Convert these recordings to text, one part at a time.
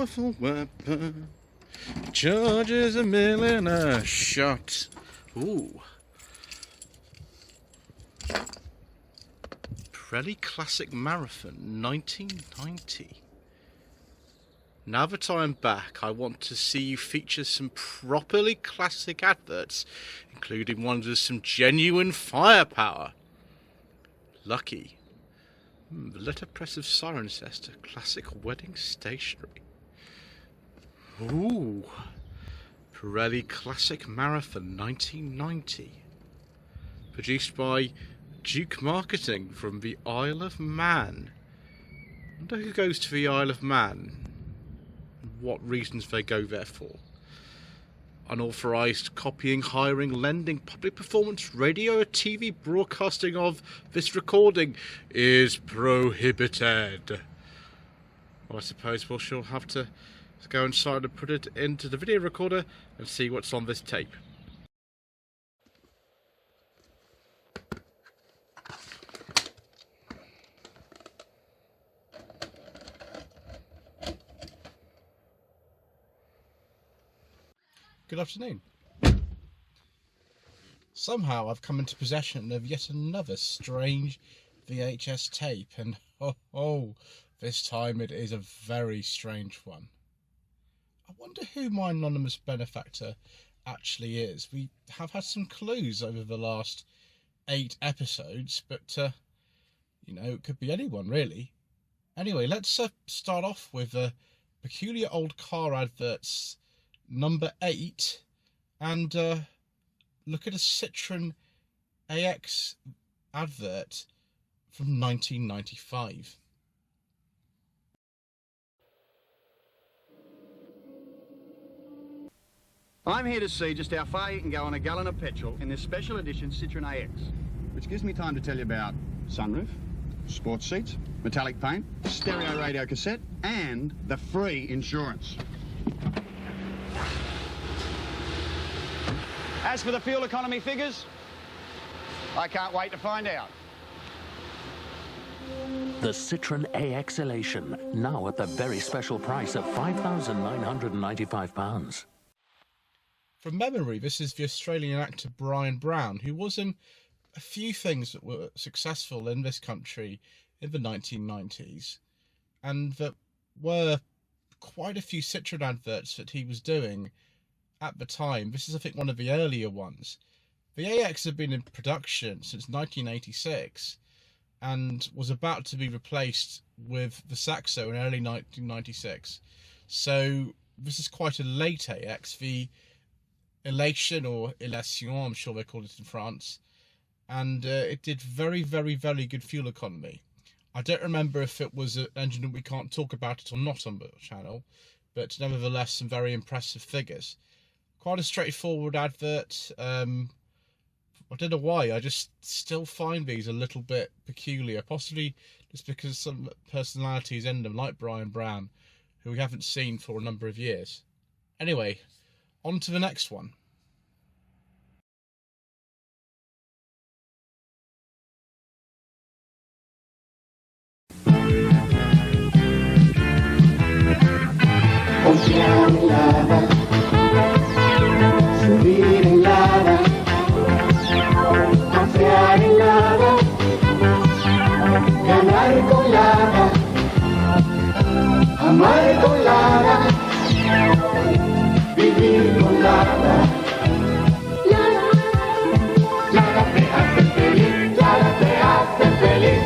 powerful weapon. Charges a million a shot. Ooh. Pirelli Classic Marathon 1990. Now that I'm back, I want to see you feature some properly classic adverts, including ones with some genuine firepower. Lucky. The letterpress of Cirencester, classic wedding stationery. Ooh. Pirelli Classic Marathon 1990. Produced by Duke Marketing from the Isle of Man. I wonder who goes to the Isle of Man. What reasons they go there for. Unauthorised copying, hiring, lending, public performance, radio or TV broadcasting of this recording is prohibited. Well, I suppose we'll sure have to go inside and put it into the video recorder and see what's on this tape. Good afternoon. Somehow I've come into possession of yet another strange VHS tape, and this time it is a very strange one. I wonder who my anonymous benefactor actually is. We have had some clues over the last 8 episodes, but you know, it could be anyone really. Anyway, let's start off with peculiar old car adverts number 8, and look at a Citroen AX advert from 1995. I'm here to see just how far you can go on a gallon of petrol in this special edition Citroen AX, which gives me time to tell you about sunroof, sports seats, metallic paint, stereo radio cassette, and the free insurance. As for the fuel economy figures, I can't wait to find out. The Citroen AX Elation, now at the very special price of £5,995. From memory, this is the Australian actor Brian Brown, who was in a few things that were successful in this country in the 1990s, and that were quite a few Citroen adverts that he was doing at the time. This is, I think, one of the earlier ones. The AX had been in production since 1986 and was about to be replaced with the Saxo in early 1996. So this is quite a late AX. The Elation, or Elation, I'm sure they call it in France, and it did very, very, very good fuel economy. I don't remember if it was an engine that we can't talk about it or not on the channel, but nevertheless some very impressive figures. Quite a straightforward advert. I don't know why, I just still find these a little bit peculiar, possibly just because some personalities in them, like Brian Brown, who we haven't seen for a number of years. Anyway, on to the next one. Subir en lava, pasear en lava, ganar con lava, amar con lava, vivir con lava. Lava te hace feliz, lava te hace feliz.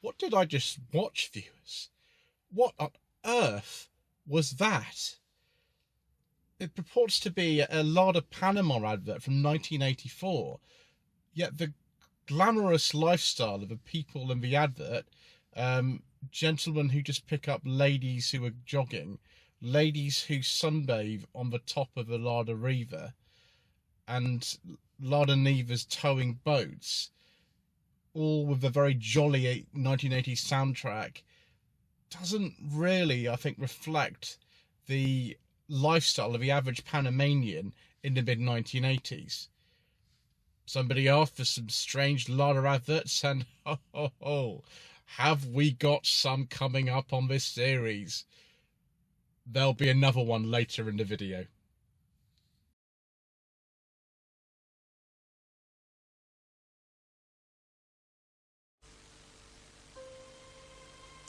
What did I just watch, viewers? What on earth was that? It purports to be a Lada Panama advert from 1984, yet the glamorous lifestyle of the people in the advert, gentlemen who just pick up ladies who are jogging, ladies who sunbathe on the top of a Lada Riva, and Lada Nivas towing boats, all with a very jolly 1980s soundtrack, doesn't really, I think, reflect the lifestyle of the average Panamanian in the mid-1980s. Somebody asked for some strange Lada adverts, and have we got some coming up on this series? There'll be another one later in the video.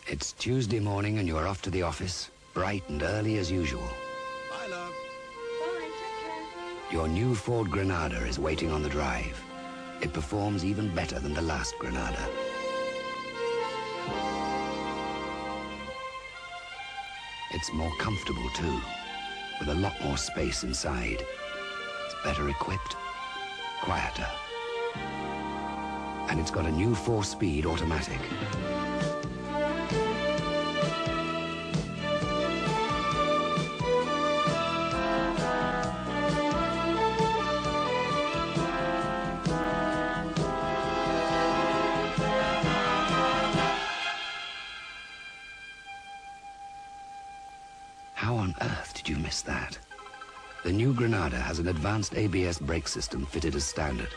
It's Tuesday morning and you're off to the office, bright and early as usual. Bye, love. Bye, take care. Your new Ford Granada is waiting on the drive. It performs even better than the last Granada. It's more comfortable too, with a lot more space inside. It's better equipped, quieter. And it's got a new 4-speed automatic. How on earth did you miss that? The new Granada has an advanced ABS brake system fitted as standard.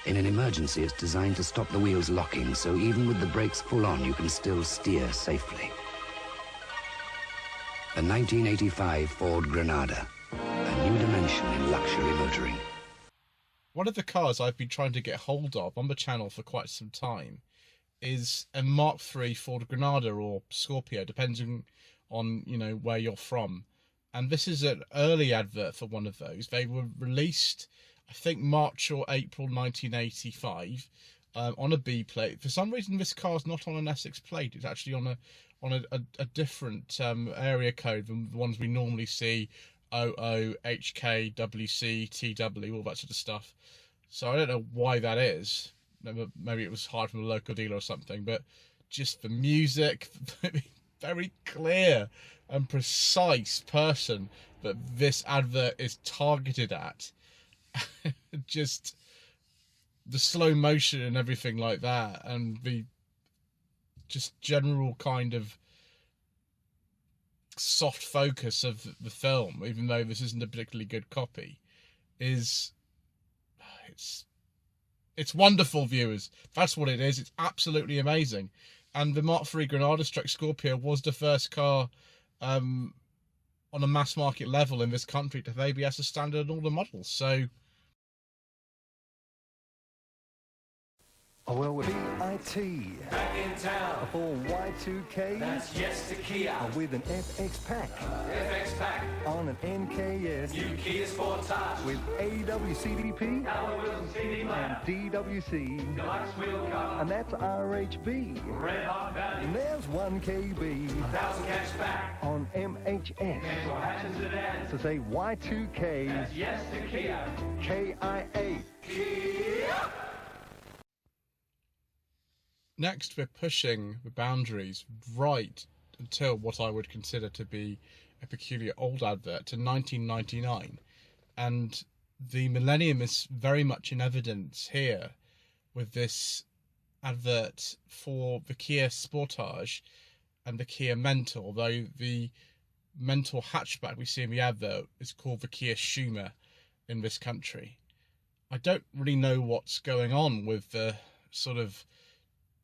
In an emergency, it's designed to stop the wheels locking, so even with the brakes full on, you can still steer safely. The 1985 Ford Granada, a new dimension in luxury motoring. One of the cars I've been trying to get hold of on the channel for quite some time is a Mark III Ford Granada or Scorpio, depending on, you know, where you're from. And this is an early advert for one of those. They were released, I think, March or April 1985 on a B plate. For some reason, this car's not on an Essex plate. It's actually on a different area code than the ones we normally see: OO, HK, WC, TW, all that sort of stuff. So I don't know why that is. Maybe it was hired from a local dealer or something. But just the music, very clear and precise person that this advert is targeted at. Just the slow motion and everything like that, and the just general kind of soft focus of the film, even though this isn't a particularly good copy, is it's wonderful, viewers. That's what it is. It's absolutely amazing. And the Mark III Granada / Scorpio was the first car on a mass market level in this country to have ABS as standard in all the models. So Oh, well, with VIII. Back in town. For Y2K. That's yes to Kia. With an FX pack. FX pack. On an NKS. New Kia Sportage. With AWCDP. Alloy wheels and CD And lamp. DWC. Deluxe wheel cover. And that's RHB. Red hot value. And there's 1KB. 1,000 cash back. On MHS. Petrol hatch and sedans. To say Y2K. That's yes to Kia. KIA. Kia. next, we're pushing the boundaries right until what I would consider to be a peculiar old advert to 1999. And the millennium is very much in evidence here with this advert for the Kia Sportage and the Kia Mentor, although the Mentor hatchback we see in the advert is called the Kia Schumer in this country. I don't really know what's going on with the sort of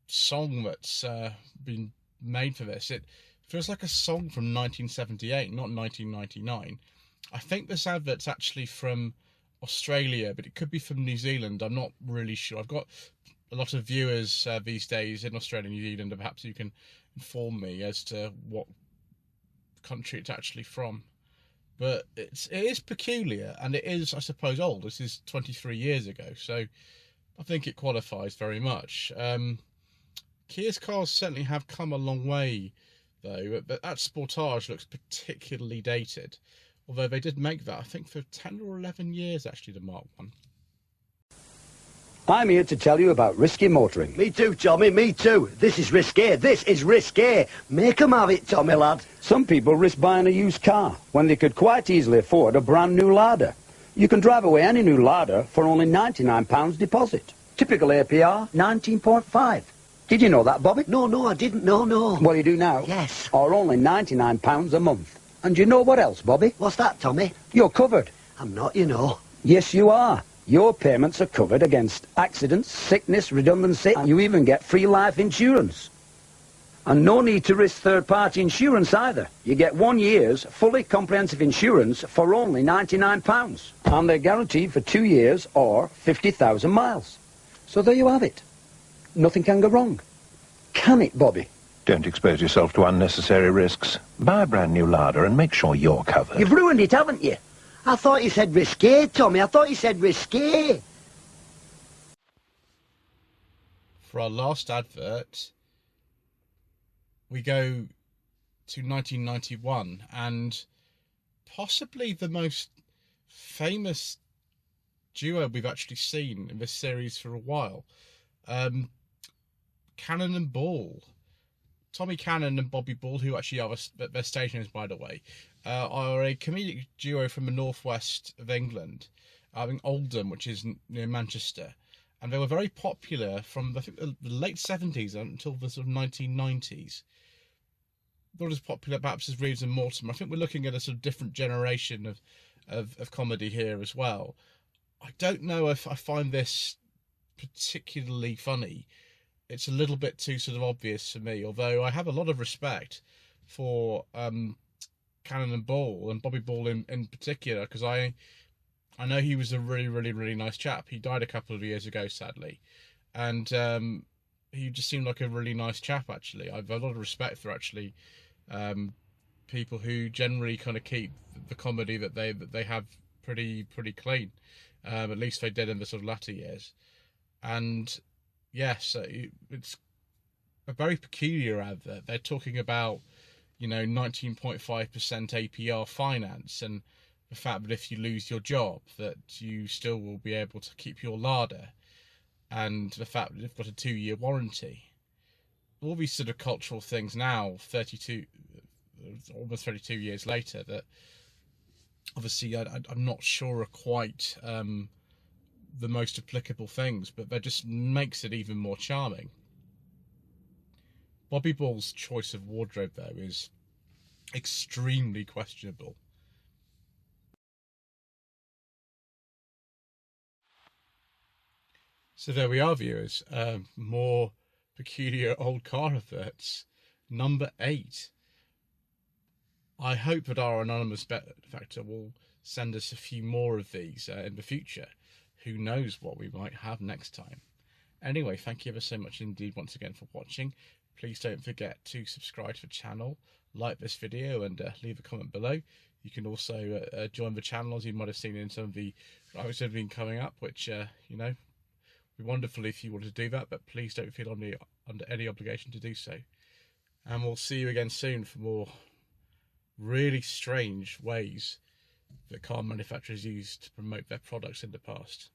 song that's been made for this. It feels like a song from 1978, not 1999. I think this advert's actually from Australia, but it could be from New Zealand. I'm not really sure. I've got a lot of viewers these days in Australia and New Zealand, and perhaps you can inform me as to what country it's actually from. But it is peculiar, and it is, I suppose, old. This is 23 years ago, so I think it qualifies very much. Kia's cars certainly have come a long way, though. But that Sportage looks particularly dated, although they did make that, I think, for 10 or 11 years, actually, the Mark 1. I'm here to tell you about risky motoring. Me too, Tommy, me too. This is risky, this is risky. Make 'em have it, Tommy, lad. Some people risk buying a used car when they could quite easily afford a brand new Lada. You can drive away any new Lada for only £99 deposit. Typical APR, 19.5. Did you know that, Bobby? No, I didn't. No. Well, you do now. Yes. Or only £99 a month. And you know what else, Bobby? What's that, Tommy? You're covered. I'm not, you know. Yes, you are. Your payments are covered against accidents, sickness, redundancy, and you even get free life insurance. And no need to risk third-party insurance either. You get 1 year's fully comprehensive insurance for only £99. And they're guaranteed for 2 years or 50,000 miles. So there you have it. Nothing can go wrong. Can it, Bobby? Don't expose yourself to unnecessary risks. Buy a brand new Lada and make sure you're covered. You've ruined it, haven't you? I thought you said risque, Tommy. I thought you said risque. For our last advert, we go to 1991, and possibly the most famous duo we've actually seen in this series for a while. Cannon and Ball. Tommy Cannon and Bobby Ball, who actually are their stationers, by the way, are a comedic duo from the northwest of England, in Oldham, which is near Manchester. And they were very popular from, I think, the late 70s until the sort of 1990s. Not as popular perhaps as Reeves and Mortimer. I think we're looking at a sort of different generation of comedy here as well. I don't know if I find this particularly funny. It's a little bit too sort of obvious for me, although I have a lot of respect for Cannon and Ball, and Bobby Ball in particular, because I know he was a really nice chap. He died a couple of years ago, sadly, and he just seemed like a really nice chap, actually. I've a lot of respect for actually people who generally kind of keep the comedy that they have pretty clean. At least they did in the sort of latter years. And yes, it's a very peculiar advert. They're talking about, 19.5% APR finance, and the fact that if you lose your job, that you still will be able to keep your Lada, and the fact that they've got a 2-year warranty. All these sort of cultural things now, almost 32 years later, that obviously I'm not sure are quite the most applicable things, but that just makes it even more charming. Bobby Ball's choice of wardrobe, though, is extremely questionable. So there we are, viewers. More peculiar old car adverts. Number 8. I hope that our anonymous benefactor will send us a few more of these in the future. Who knows what we might have next time. Anyway, thank you ever so much indeed once again for watching. Please don't forget to subscribe to the channel, like this video, and leave a comment below. You can also join the channel, as you might have seen in some of the videos that have been coming up, which, be wonderful if you want to do that, but please don't feel under any obligation to do so. And we'll see you again soon for more really strange ways that car manufacturers used to promote their products in the past.